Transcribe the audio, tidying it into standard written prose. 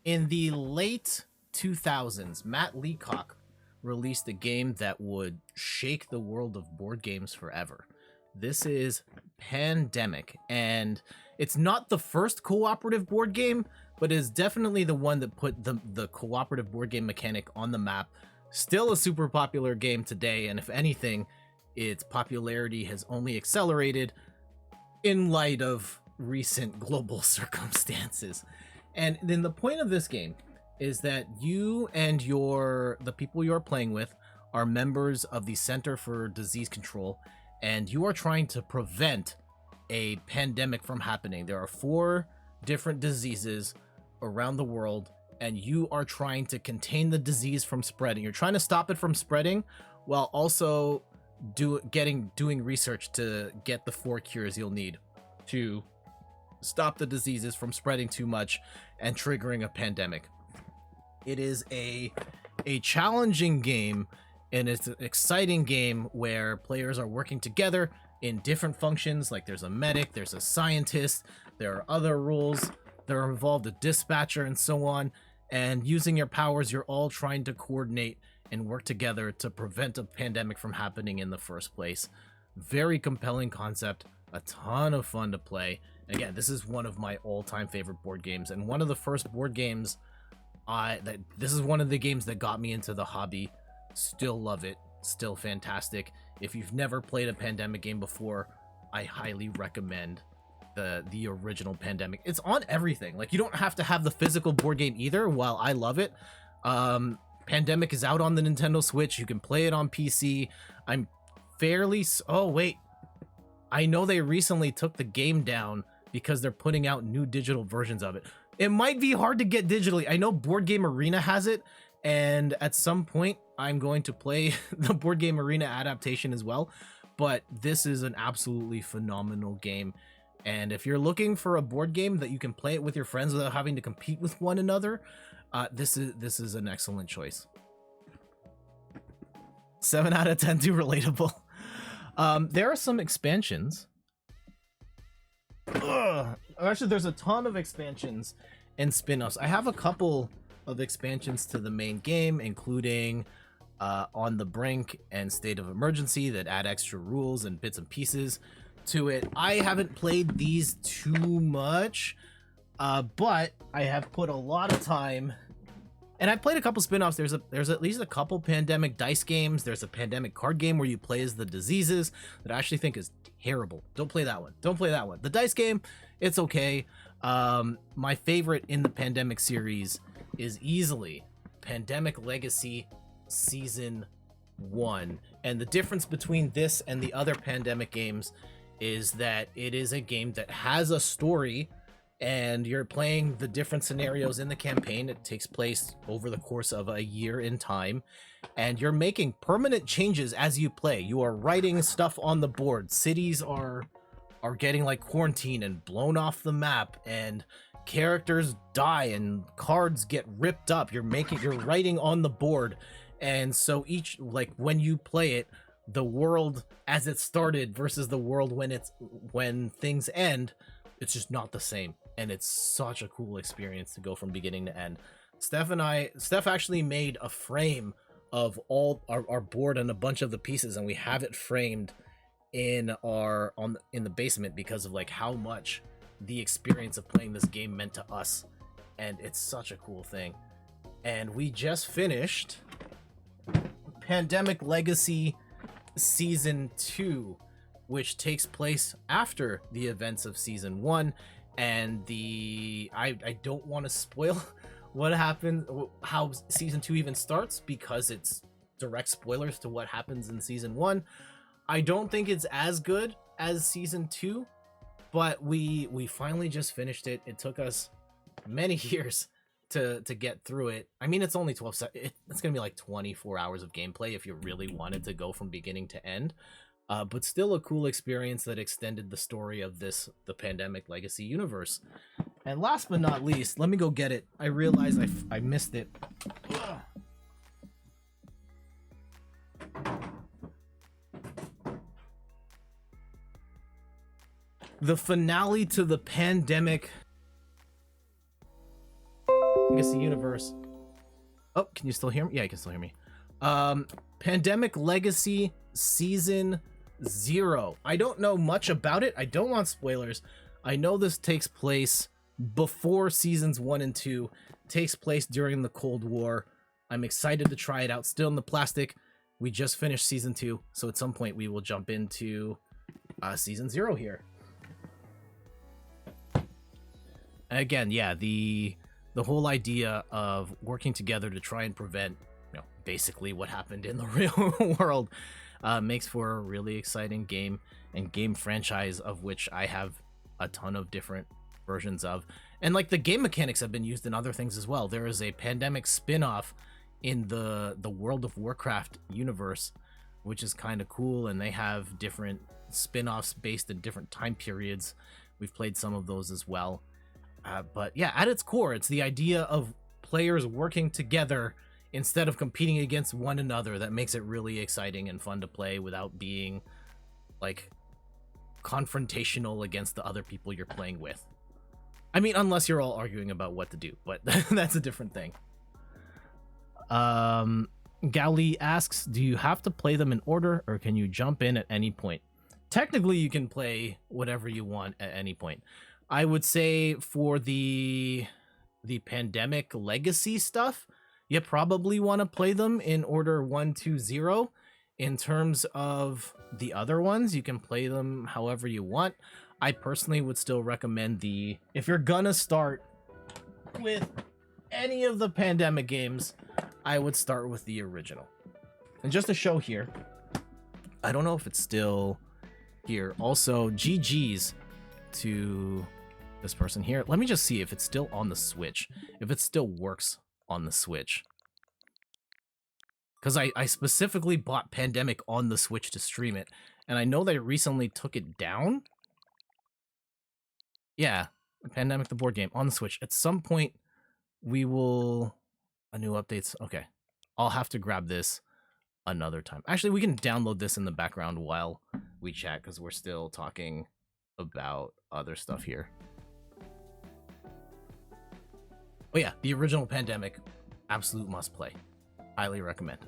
In the late 2000s, Matt Leacock released a game that would shake the world of board games forever. This is Pandemic, and it's not the first cooperative board game, but is definitely the one that put the cooperative board game mechanic on the map. Still a super popular game today, and if anything, its popularity has only accelerated in light of recent global circumstances. And then the point of this game is that you and the people you're playing with are members of the Center for Disease Control, and you are trying to prevent a pandemic from happening. There are 4 different diseases around the world, and you are trying to contain the disease from spreading. You're trying to stop it from spreading while also doing research to get the 4 cures you'll need to stop the diseases from spreading too much and triggering a pandemic. It is a challenging game, and it's an exciting game where players are working together in different functions. Like there's a medic, there's a scientist, there are other rules that are involved, a dispatcher, and so on. And using your powers, you're all trying to coordinate and work together to prevent a pandemic from happening in the first place. Very compelling concept, a ton of fun to play. Again, this is one of my all-time favorite board games, and one of the first board games this is one of the games that got me into the hobby. Still love it, still fantastic. If you've never played a Pandemic game before, I highly recommend the original Pandemic. It's on everything. Like, you don't have to have the physical board game either. While I love it, Pandemic is out on the Nintendo Switch. You can play it on PC. I'm fairly oh wait, I know they recently took the game down because they're putting out new digital versions of it. It might be hard to get digitally. I know Board Game Arena has it, and at some point I'm going to play the Board Game Arena adaptation as well. But this is an absolutely phenomenal game, and if you're looking for a board game that you can play it with your friends without having to compete with one another, this is an excellent choice. 7 out of 10 too relatable. There are some expansions. Actually, there's a ton of expansions and spin-offs. I have a couple of expansions to the main game, including On the Brink and State of Emergency, that add extra rules and bits and pieces to it. I haven't played these too much, but I have put a lot of time, and I've played a couple spin-offs. There's at least a couple Pandemic dice games. There's a Pandemic card game where you play as the diseases that I actually think is terrible. Don't play that one. Don't play that one. The dice game, it's okay. My favorite in the Pandemic series is easily Pandemic Legacy Season 1. And the difference between this and the other Pandemic games is that it is a game that has a story, and you're playing the different scenarios in the campaign. It takes place over the course of a year in time, and you're making permanent changes as you play. You are writing stuff on the board. Cities are getting like quarantined and blown off the map, and characters die and cards get ripped up. You're writing on the board. And so when you play it, the world as it started versus the world when things end, it's just not the same. And it's such a cool experience to go from beginning to end. Steph actually made a frame of all our board and a bunch of the pieces, and we have it framed in the basement because of like how much the experience of playing this game meant to us. And it's such a cool thing. And we just finished Pandemic Legacy Season 2, which takes place after the events of Season 1. And I don't want to spoil what happened, how Season 2 even starts, because it's direct spoilers to what happens in Season 1. I don't think it's as good as Season 2, but we finally just finished it. It took us many years to get through it. I mean, it's only 12 it's gonna be like 24 hours of gameplay if you really wanted to go from beginning to end. But still a cool experience that extended the story of the Pandemic Legacy universe. And last but not least, let me go get it. I realized I missed it. Ugh. The finale to the Pandemic Legacy Universe. Oh, can you still hear me? Yeah, you can still hear me. Pandemic Legacy Season 0. I don't know much about it. I don't want spoilers. I know this takes place before Seasons 1 and 2. Takes place during the Cold War. I'm excited to try it out. Still in the plastic. We just finished Season 2, so at some point we will jump into Season 0 here. Again, yeah, the whole idea of working together to try and prevent, basically what happened in the real world makes for a really exciting game and game franchise of which I have a ton of different versions of. And like the game mechanics have been used in other things as well. There is a Pandemic spin-off in the World of Warcraft universe, which is kind of cool, and they have different spin-offs based in different time periods. We've played some of those as well. But yeah, at its core, it's the idea of players working together instead of competing against one another that makes it really exciting and fun to play without being like confrontational against the other people you're playing with. I mean, unless you're all arguing about what to do, but that's a different thing. Gali asks, do you have to play them in order or can you jump in at any point? Technically, you can play whatever you want at any point. I would say for the Pandemic Legacy stuff, you probably want to play them in order 1, 2, 0. In terms of the other ones, you can play them however you want. I personally would still recommend if you're gonna start with any of the Pandemic games, I would start with the original. And just to show here, I don't know if it's still here. Also, GG's to this person here. Let me just see if it's still on the Switch, if it still works on the Switch. Because I specifically bought Pandemic on the Switch to stream it, and I know they recently took it down. Yeah, Pandemic the board game on the Switch. At some point, we will... new updates. Okay, I'll have to grab this another time. Actually, we can download this in the background while we chat, because we're still talking about other stuff here. Oh yeah, the original Pandemic, absolute must play. Highly recommend.